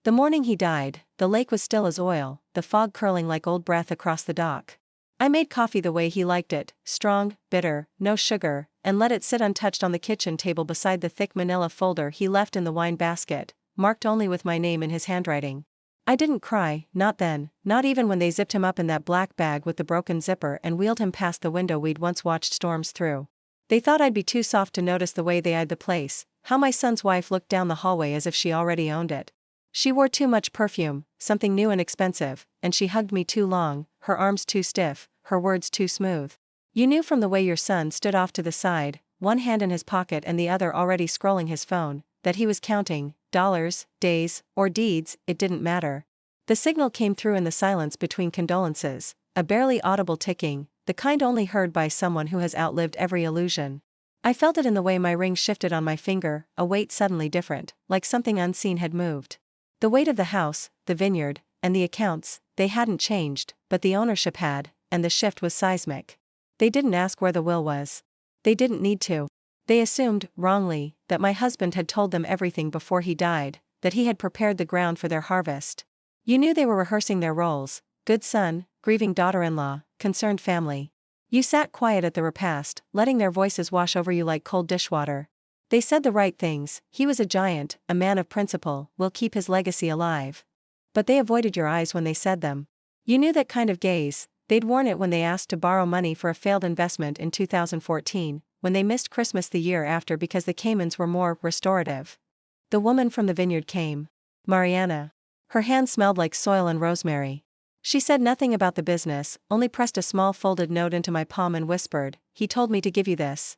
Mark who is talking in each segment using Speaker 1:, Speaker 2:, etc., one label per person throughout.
Speaker 1: The morning he died, the lake was still as oil, the fog curling like old breath across the dock. I made coffee the way he liked it, strong, bitter, no sugar, and let it sit untouched on the kitchen table beside the thick manila folder he left in the wine basket, marked only with my name in his handwriting. I didn't cry, not then, not even when they zipped him up in that black bag with the broken zipper and wheeled him past the window we'd once watched storms through. They thought I'd be too soft to notice the way they eyed the place, how my son's wife looked down the hallway as if she already owned it. She wore too much perfume, something new and expensive, and she hugged me too long, her arms too stiff, her words too smooth. You knew from the way your son stood off to the side, one hand in his pocket and the other already scrolling his phone, that he was counting dollars, days, or deeds, it didn't matter. The signal came through in the silence between condolences, a barely audible ticking, the kind only heard by someone who has outlived every illusion. I felt it in the way my ring shifted on my finger, a weight suddenly different, like something unseen had moved. The weight of the house, the vineyard, and the accounts, they hadn't changed, but the ownership had, and the shift was seismic. They didn't ask where the will was. They didn't need to. They assumed, wrongly, that my husband had told them everything before he died, that he had prepared the ground for their harvest. You knew they were rehearsing their roles: good son, grieving daughter-in-law, concerned family. You sat quiet at the repast, letting their voices wash over you like cold dishwater. They said the right things: he was a giant, a man of principle, will keep his legacy alive. But they avoided your eyes when they said them. You knew that kind of gaze. They'd worn it when they asked to borrow money for a failed investment in 2014, when they missed Christmas the year after because the Caymans were more restorative. The woman from the vineyard came. Mariana. Her hand smelled like soil and rosemary. She said nothing about the business, only pressed a small folded note into my palm and whispered, "He told me to give you this."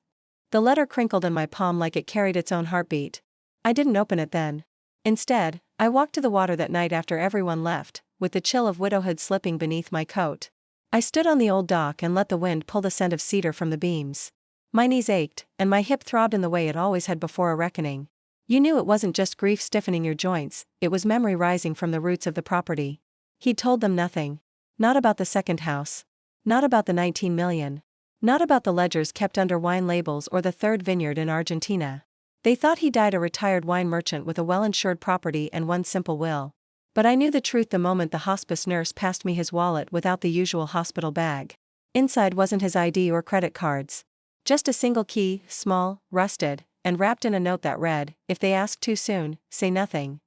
Speaker 1: The letter crinkled in my palm like it carried its own heartbeat. I didn't open it then. Instead, I walked to the water that night after everyone left, with the chill of widowhood slipping beneath my coat. I stood on the old dock and let the wind pull the scent of cedar from the beams. My knees ached, and my hip throbbed in the way it always had before a reckoning. You knew it wasn't just grief stiffening your joints, it was memory rising from the roots of the property. He'd told them nothing. Not about the second house. Not about the 19 million. Not about the ledgers kept under wine labels or the third vineyard in Argentina. They thought he died a retired wine merchant with a well-insured property and one simple will. But I knew the truth the moment the hospice nurse passed me his wallet without the usual hospital bag. Inside wasn't his ID or credit cards. Just a single key, small, rusted, and wrapped in a note that read, "If they ask too soon, say nothing."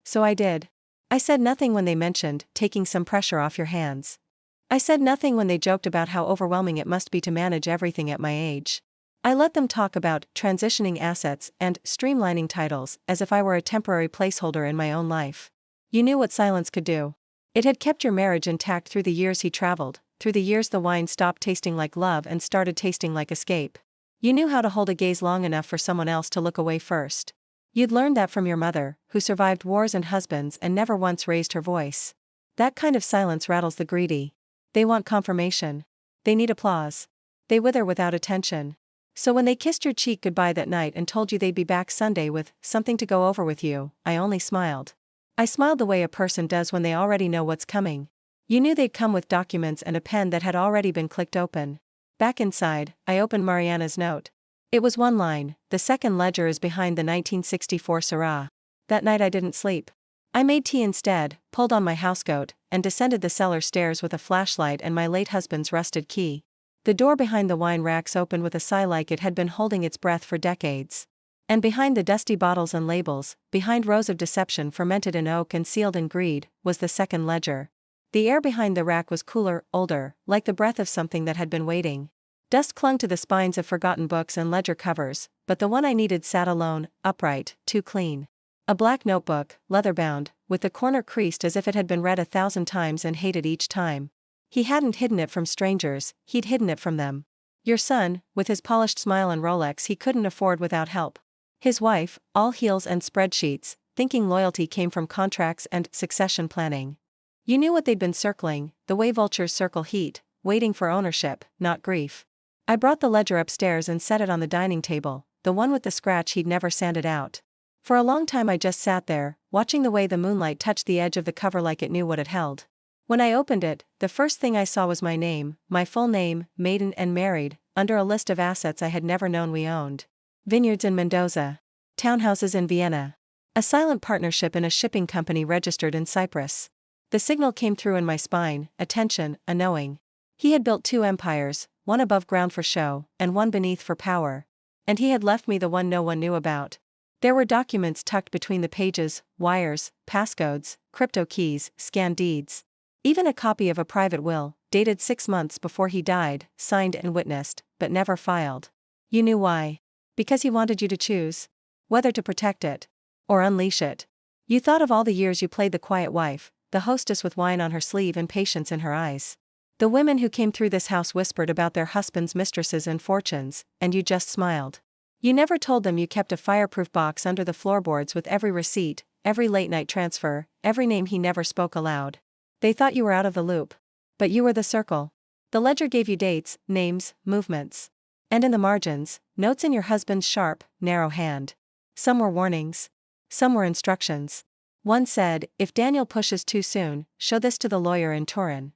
Speaker 1: So I did. I said nothing when they mentioned taking some pressure off your hands. I said nothing when they joked about how overwhelming it must be to manage everything at my age. I let them talk about transitioning assets and streamlining titles as if I were a temporary placeholder in my own life. You knew what silence could do. It had kept your marriage intact through the years he traveled, through the years the wine stopped tasting like love and started tasting like escape. You knew how to hold a gaze long enough for someone else to look away first. You'd learned that from your mother, who survived wars and husbands and never once raised her voice. That kind of silence rattles the greedy. They want confirmation. They need applause. They wither without attention. So when they kissed your cheek goodbye that night and told you they'd be back Sunday with something to go over with you, I only smiled. I smiled the way a person does when they already know what's coming. You knew they'd come with documents and a pen that had already been clicked open. Back inside, I opened Mariana's note. It was one line: "The second ledger is behind the 1964 Syrah." That night I didn't sleep. I made tea instead, pulled on my housecoat, and descended the cellar stairs with a flashlight and my late husband's rusted key. The door behind the wine racks opened with a sigh like it had been holding its breath for decades. And behind the dusty bottles and labels, behind rows of deception fermented in oak and sealed in greed, was the second ledger. The air behind the rack was cooler, older, like the breath of something that had been waiting. Dust clung to the spines of forgotten books and ledger covers, but the one I needed sat alone, upright, too clean. A black notebook, leather-bound, with the corner creased as if it had been read 1,000 times and hated each time. He hadn't hidden it from strangers, he'd hidden it from them. Your son, with his polished smile and Rolex he couldn't afford without help. His wife, all heels and spreadsheets, thinking loyalty came from contracts and succession planning. You knew what they'd been circling, the way vultures circle heat, waiting for ownership, not grief. I brought the ledger upstairs and set it on the dining table, the one with the scratch he'd never sanded out. For a long time I just sat there, watching the way the moonlight touched the edge of the cover like it knew what it held. When I opened it, the first thing I saw was my name, my full name, maiden and married, under a list of assets I had never known we owned. Vineyards in Mendoza. Townhouses in Vienna. A silent partnership in a shipping company registered in Cyprus. The signal came through in my spine, attention, a knowing. He had built two empires, one above ground for show, and one beneath for power. And he had left me the one no one knew about. There were documents tucked between the pages, wires, passcodes, crypto keys, scanned deeds. Even a copy of a private will, dated 6 months before he died, signed and witnessed, but never filed. You knew why. Because he wanted you to choose whether to protect it or unleash it. You thought of all the years you played the quiet wife, the hostess with wine on her sleeve and patience in her eyes. The women who came through this house whispered about their husbands' mistresses and fortunes, and you just smiled. You never told them you kept a fireproof box under the floorboards with every receipt, every late-night transfer, every name he never spoke aloud. They thought you were out of the loop. But you were the circle. The ledger gave you dates, names, movements. And in the margins, notes in your husband's sharp, narrow hand. Some were warnings. Some were instructions. One said, if Daniel pushes too soon, show this to the lawyer in Turin.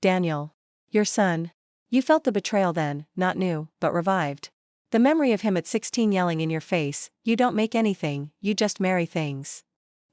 Speaker 1: Daniel. Your son. You felt the betrayal then, not new, but revived. The memory of him at 16 yelling in your face, you don't make anything, you just marry things.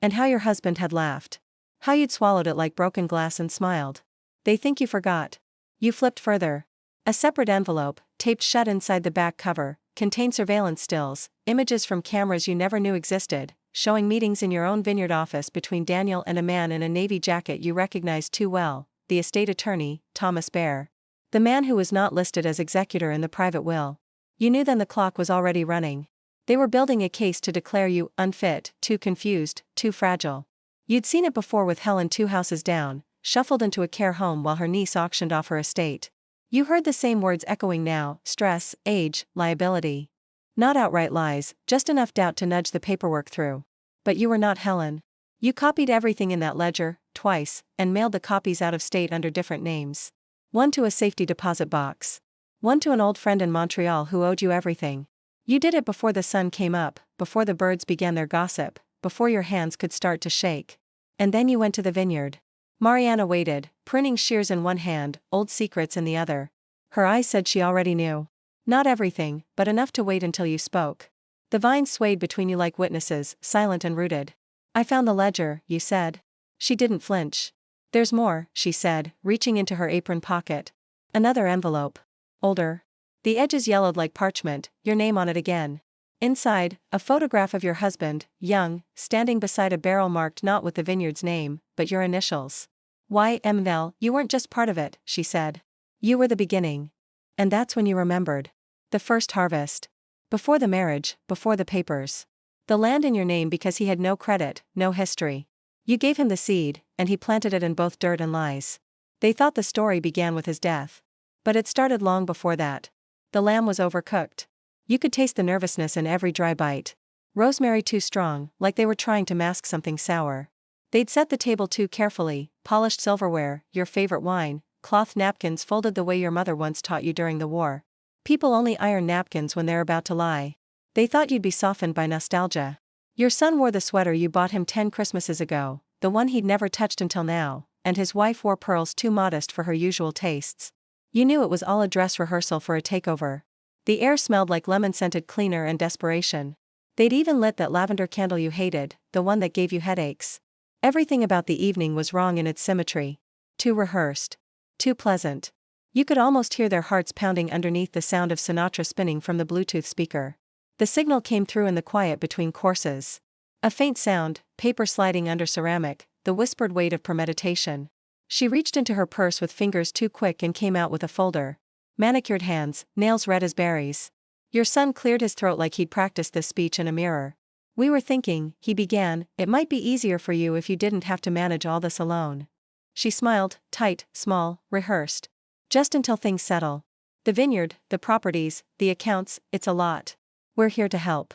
Speaker 1: And how your husband had laughed. How you'd swallowed it like broken glass and smiled. They think you forgot. You flipped further. A separate envelope, taped shut inside the back cover, contained surveillance stills, images from cameras you never knew existed, showing meetings in your own vineyard office between Daniel and a man in a navy jacket you recognized too well, the estate attorney, Thomas Bear. The man who was not listed as executor in the private will. You knew then the clock was already running. They were building a case to declare you unfit, too confused, too fragile. You'd seen it before with Helen 2 houses down, shuffled into a care home while her niece auctioned off her estate. You heard the same words echoing now: stress, age, liability. Not outright lies, just enough doubt to nudge the paperwork through. But you were not Helen. You copied everything in that ledger, twice, and mailed the copies out of state under different names. One to a safety deposit box. One to an old friend in Montreal who owed you everything. You did it before the sun came up, before the birds began their gossip, before your hands could start to shake. And then you went to the vineyard. Mariana waited, pruning shears in one hand, old secrets in the other. Her eyes said she already knew. Not everything, but enough to wait until you spoke. The vines swayed between you like witnesses, silent and rooted. I found the ledger, you said. She didn't flinch. There's more, she said, reaching into her apron pocket. Another envelope. Older. The edges yellowed like parchment, your name on it again. Inside, a photograph of your husband, young, standing beside a barrel marked not with the vineyard's name, but your initials. YML, you weren't just part of it, she said. You were the beginning. And that's when you remembered. The first harvest. Before the marriage, before the papers. The land in your name because he had no credit, no history. You gave him the seed, and he planted it in both dirt and lies. They thought the story began with his death. But it started long before that. The lamb was overcooked. You could taste the nervousness in every dry bite. Rosemary too strong, like they were trying to mask something sour. They'd set the table too carefully, polished silverware, your favorite wine, cloth napkins folded the way your mother once taught you during the war. People only iron napkins when they're about to lie. They thought you'd be softened by nostalgia. Your son wore the sweater you bought him 10 Christmases ago, the one he'd never touched until now, and his wife wore pearls too modest for her usual tastes. You knew it was all a dress rehearsal for a takeover. The air smelled like lemon-scented cleaner and desperation. They'd even lit that lavender candle you hated, the one that gave you headaches. Everything about the evening was wrong in its symmetry. Too rehearsed. Too pleasant. You could almost hear their hearts pounding underneath the sound of Sinatra spinning from the Bluetooth speaker. The signal came through in the quiet between courses. A faint sound, paper sliding under ceramic, the whispered weight of premeditation. She reached into her purse with fingers too quick and came out with a folder. Manicured hands, nails red as berries. Your son cleared his throat like he'd practiced this speech in a mirror. We were thinking, he began, it might be easier for you if you didn't have to manage all this alone. She smiled, tight, small, rehearsed. Just until things settle. The vineyard, the properties, the accounts, it's a lot. We're here to help.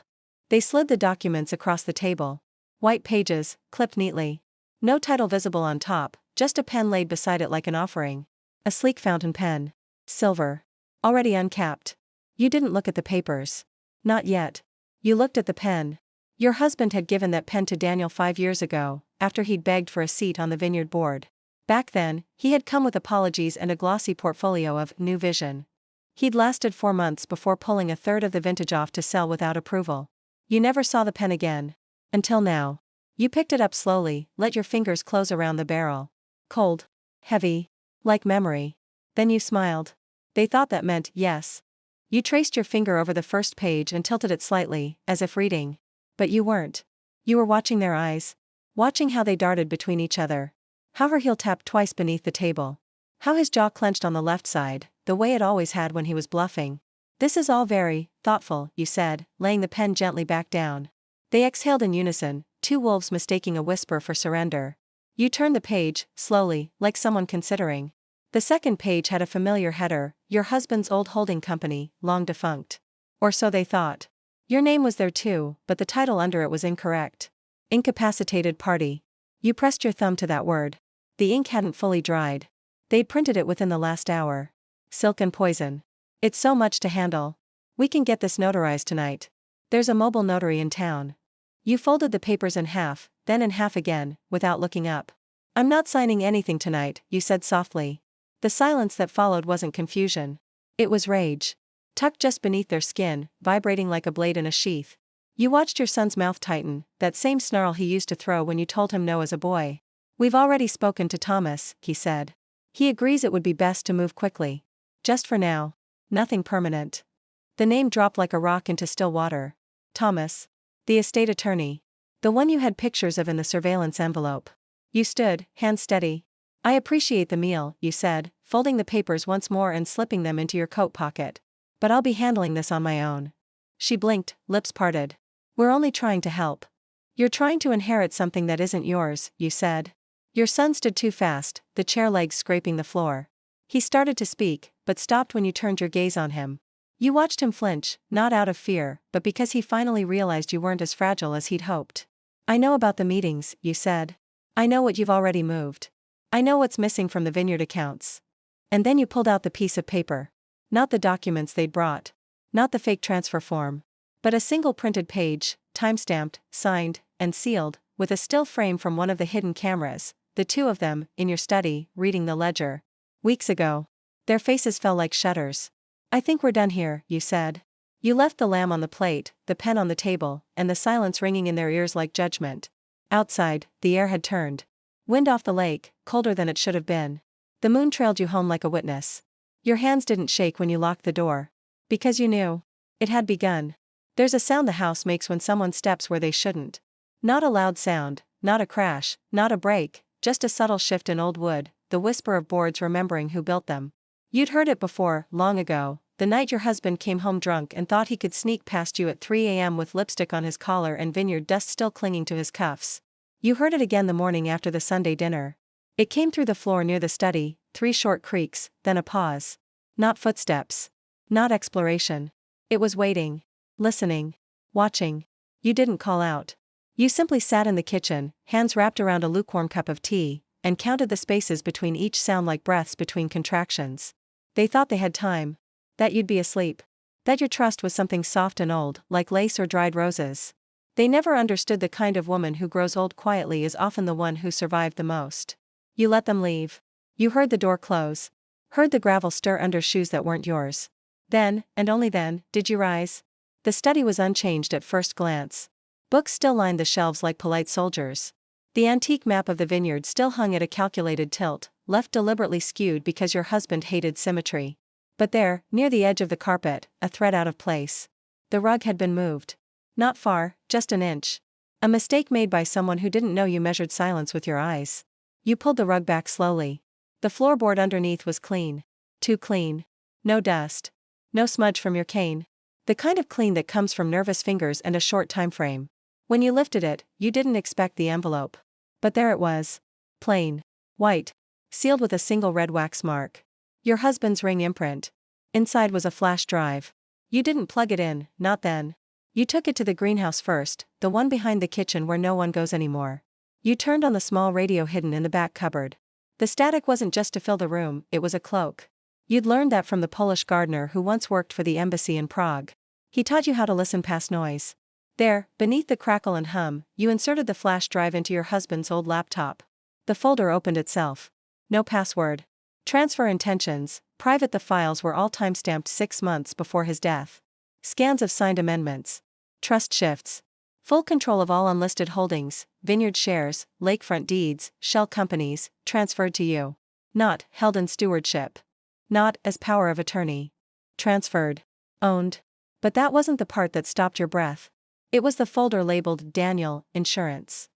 Speaker 1: They slid the documents across the table. White pages, clipped neatly. No title visible on top, just a pen laid beside it like an offering. A sleek fountain pen. Silver. Already uncapped. You didn't look at the papers. Not yet. You looked at the pen. Your husband had given that pen to Daniel 5 years ago, after he'd begged for a seat on the vineyard board. Back then, he had come with apologies and a glossy portfolio of new vision. He'd lasted 4 months before pulling a third of the vintage off to sell without approval. You never saw the pen again. Until now. You picked it up slowly, let your fingers close around the barrel. Cold. Heavy. Like memory. Then you smiled. They thought that meant yes. You traced your finger over the first page and tilted it slightly, as if reading. But you weren't. You were watching their eyes. Watching how they darted between each other. How her heel tapped twice beneath the table. How his jaw clenched on the left side, the way it always had when he was bluffing. This is all very thoughtful, you said, laying the pen gently back down. They exhaled in unison, two wolves mistaking a whisper for surrender. You turned the page, slowly, like someone considering. The second page had a familiar header, your husband's old holding company, long defunct. Or so they thought. Your name was there too, but the title under it was incorrect. Incapacitated party. You pressed your thumb to that word. The ink hadn't fully dried. They'd printed it within the last hour. Silk and poison. It's so much to handle. We can get this notarized tonight. There's a mobile notary in town. You folded the papers in half, then in half again, without looking up. I'm not signing anything tonight, you said softly. The silence that followed wasn't confusion. It was rage. Tucked just beneath their skin, vibrating like a blade in a sheath. You watched your son's mouth tighten, that same snarl he used to throw when you told him no as a boy. We've already spoken to Thomas, he said. He agrees it would be best to move quickly. Just for now. Nothing permanent. The name dropped like a rock into still water. Thomas. The estate attorney. The one you had pictures of in the surveillance envelope. You stood, hands steady. I appreciate the meal, you said, folding the papers once more and slipping them into your coat pocket. But I'll be handling this on my own. She blinked, lips parted. We're only trying to help. You're trying to inherit something that isn't yours, you said. Your son stood too fast, the chair legs scraping the floor. He started to speak, but stopped when you turned your gaze on him. You watched him flinch, not out of fear, but because he finally realized you weren't as fragile as he'd hoped. I know about the meetings, you said. I know what you've already moved. I know what's missing from the vineyard accounts. And then you pulled out the piece of paper. Not the documents they'd brought. Not the fake transfer form. But a single printed page, time-stamped, signed, and sealed, with a still frame from one of the hidden cameras, the two of them, in your study, reading the ledger. Weeks ago. Their faces fell like shutters. I think we're done here, you said. You left the lamb on the plate, the pen on the table, and the silence ringing in their ears like judgment. Outside, the air had turned. Wind off the lake, colder than it should have been. The moon trailed you home like a witness. Your hands didn't shake when you locked the door. Because you knew. It had begun. There's a sound the house makes when someone steps where they shouldn't. Not a loud sound, not a crash, not a break, just a subtle shift in old wood, the whisper of boards remembering who built them. You'd heard it before, long ago, the night your husband came home drunk and thought he could sneak past you at 3 a.m. with lipstick on his collar and vineyard dust still clinging to his cuffs. You heard it again the morning after the Sunday dinner. It came through the floor near the study, 3 short creaks, then a pause. Not footsteps. Not exploration. It was waiting. Listening. Watching. You didn't call out. You simply sat in the kitchen, hands wrapped around a lukewarm cup of tea, and counted the spaces between each sound like breaths between contractions. They thought they had time. That you'd be asleep. That your trust was something soft and old, like lace or dried roses. They never understood the kind of woman who grows old quietly is often the one who survived the most. You let them leave. You heard the door close. Heard the gravel stir under shoes that weren't yours. Then, and only then, did you rise. The study was unchanged at first glance. Books still lined the shelves like polite soldiers. The antique map of the vineyard still hung at a calculated tilt, left deliberately skewed because your husband hated symmetry. But there, near the edge of the carpet, a thread out of place. The rug had been moved. Not far, just an inch. A mistake made by someone who didn't know you measured silence with your eyes. You pulled the rug back slowly. The floorboard underneath was clean. Too clean. No dust. No smudge from your cane. The kind of clean that comes from nervous fingers and a short time frame. When you lifted it, you didn't expect the envelope. But there it was. Plain. White. Sealed with a single red wax mark. Your husband's ring imprint. Inside was a flash drive. You didn't plug it in, not then. You took it to the greenhouse first, the one behind the kitchen where no one goes anymore. You turned on the small radio hidden in the back cupboard. The static wasn't just to fill the room, it was a cloak. You'd learned that from the Polish gardener who once worked for the embassy in Prague. He taught you how to listen past noise. There, beneath the crackle and hum, you inserted the flash drive into your husband's old laptop. The folder opened itself. No password. Transfer intentions, private. The files were all timestamped 6 months before his death. Scans of signed amendments. Trust shifts. Full control of all unlisted holdings, vineyard shares, lakefront deeds, shell companies, transferred to you. Not held in stewardship. Not as power of attorney. Transferred. Owned. But that wasn't the part that stopped your breath. It was the folder labeled Daniel, Insurance.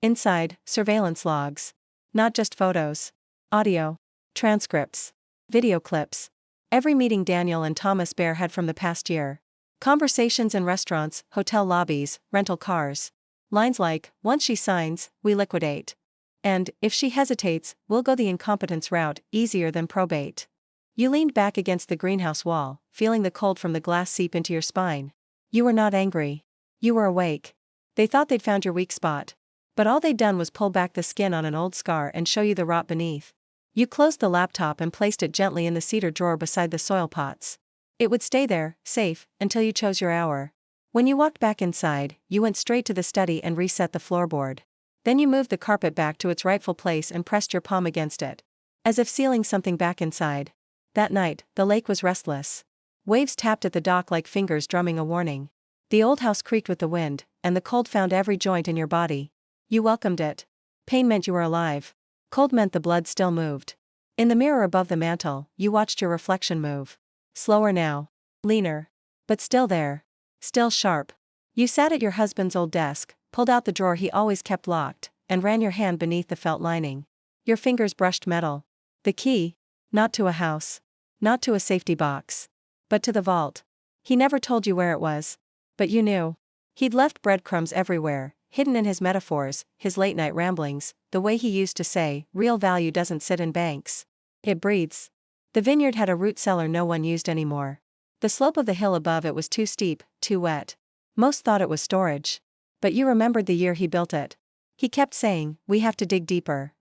Speaker 1: Inside, surveillance logs. Not just photos. Audio. Transcripts. Video clips. Every meeting Daniel and Thomas Bear had from the past year. Conversations in restaurants, hotel lobbies, rental cars. Lines like, once she signs, we liquidate. And, if she hesitates, we'll go the incompetence route, easier than probate. You leaned back against the greenhouse wall, feeling the cold from the glass seep into your spine. You were not angry. You were awake. They thought they'd found your weak spot. But all they'd done was pull back the skin on an old scar and show you the rot beneath. You closed the laptop and placed it gently in the cedar drawer beside the soil pots. It would stay there, safe, until you chose your hour. When you walked back inside, you went straight to the study and reset the floorboard. Then you moved the carpet back to its rightful place and pressed your palm against it. As if sealing something back inside. That night, the lake was restless. Waves tapped at the dock like fingers drumming a warning. The old house creaked with the wind, and the cold found every joint in your body. You welcomed it. Pain meant you were alive. Cold meant the blood still moved. In the mirror above the mantel, you watched your reflection move. Slower now. Leaner. But still there. Still sharp. You sat at your husband's old desk, pulled out the drawer he always kept locked, and ran your hand beneath the felt lining. Your fingers brushed metal. The key. Not to a house. Not to a safety box. But to the vault. He never told you where it was. But you knew. He'd left breadcrumbs everywhere, hidden in his metaphors, his late-night ramblings, the way he used to say, real value doesn't sit in banks. It breathes. The vineyard had a root cellar no one used anymore. The slope of the hill above it was too steep, too wet. Most thought it was storage. But you remembered the year he built it. He kept saying, we have to dig deeper.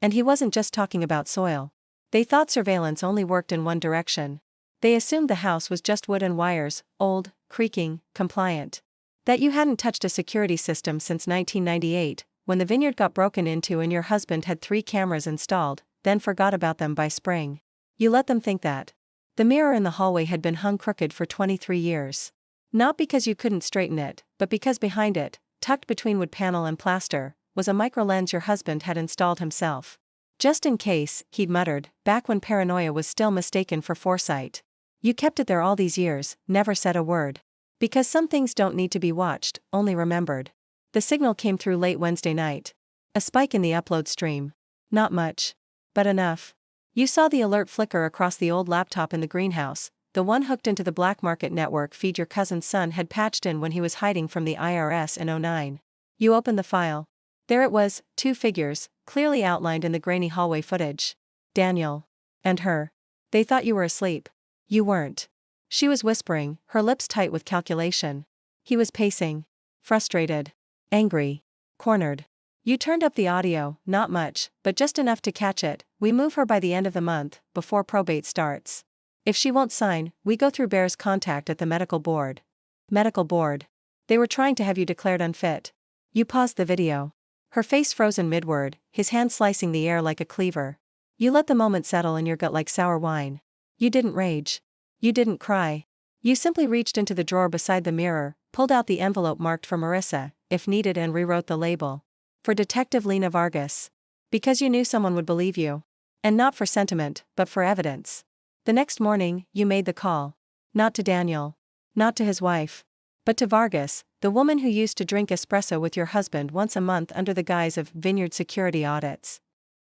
Speaker 1: And he wasn't just talking about soil. They thought surveillance only worked in one direction. They assumed the house was just wood and wires, old, creaking, compliant. That you hadn't touched a security system since 1998, when the vineyard got broken into and your husband had 3 cameras installed, then forgot about them by spring. You let them think that. The mirror in the hallway had been hung crooked for 23 years. Not because you couldn't straighten it, but because behind it, tucked between wood panel and plaster, was a microlens your husband had installed himself. Just in case, he'd muttered, back when paranoia was still mistaken for foresight. You kept it there all these years, never said a word. Because some things don't need to be watched, only remembered. The signal came through late Wednesday night. A spike in the upload stream. Not much. But enough. You saw the alert flicker across the old laptop in the greenhouse, the one hooked into the black market network feed your cousin's son had patched in when he was hiding from the IRS in '09. You opened the file. There it was, 2 figures, clearly outlined in the grainy hallway footage. Daniel. And her. They thought you were asleep. You weren't. She was whispering, her lips tight with calculation. He was pacing. Frustrated. Angry. Cornered. You turned up the audio, not much, but just enough to catch it. We move her by the end of the month, before probate starts. If she won't sign, we go through Bear's contact at the medical board. Medical board. They were trying to have you declared unfit. You paused the video. Her face frozen mid-word, his hand slicing the air like a cleaver. You let the moment settle in your gut like sour wine. You didn't rage. You didn't cry. You simply reached into the drawer beside the mirror, pulled out the envelope marked for Marissa, if needed, and rewrote the label. For Detective Lena Vargas. Because you knew someone would believe you. And not for sentiment, but for evidence. The next morning, you made the call. Not to Daniel. Not to his wife. But to Vargas, the woman who used to drink espresso with your husband once a month under the guise of vineyard security audits.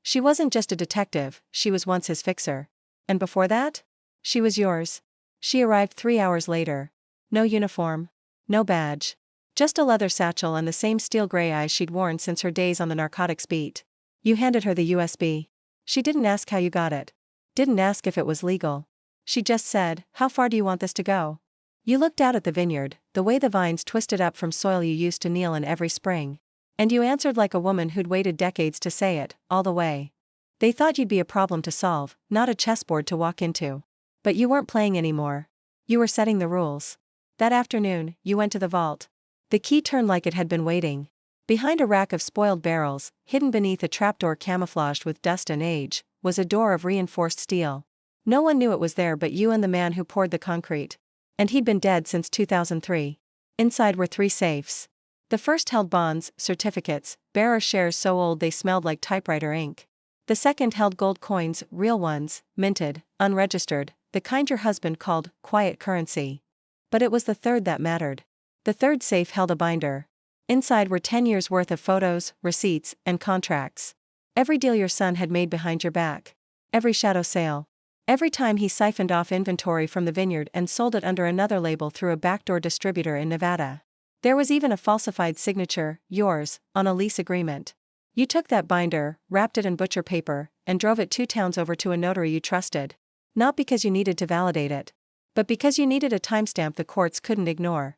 Speaker 1: She wasn't just a detective, she was once his fixer. And before that? She was yours. She arrived 3 hours later. No uniform. No badge. Just a leather satchel and the same steel gray eyes she'd worn since her days on the narcotics beat. You handed her the USB. She didn't ask how you got it. Didn't ask if it was legal. She just said, how far do you want this to go? You looked out at the vineyard, the way the vines twisted up from soil you used to kneel in every spring. And you answered like a woman who'd waited decades to say it, all the way. They thought you'd be a problem to solve, not a chessboard to walk into. But you weren't playing anymore. You were setting the rules. That afternoon, you went to the vault. The key turned like it had been waiting. Behind a rack of spoiled barrels, hidden beneath a trapdoor camouflaged with dust and age, was a door of reinforced steel. No one knew it was there but you and the man who poured the concrete. And he'd been dead since 2003. Inside were 3 safes. The first held bonds, certificates, bearer shares so old they smelled like typewriter ink. The second held gold coins, real ones, minted, unregistered, the kind your husband called quiet currency. But it was the third that mattered. The third safe held a binder. Inside were 10 years' worth of photos, receipts, and contracts. Every deal your son had made behind your back. Every shadow sale. Every time he siphoned off inventory from the vineyard and sold it under another label through a backdoor distributor in Nevada. There was even a falsified signature, yours, on a lease agreement. You took that binder, wrapped it in butcher paper, and drove it 2 towns over to a notary you trusted. Not because you needed to validate it, but because you needed a timestamp the courts couldn't ignore.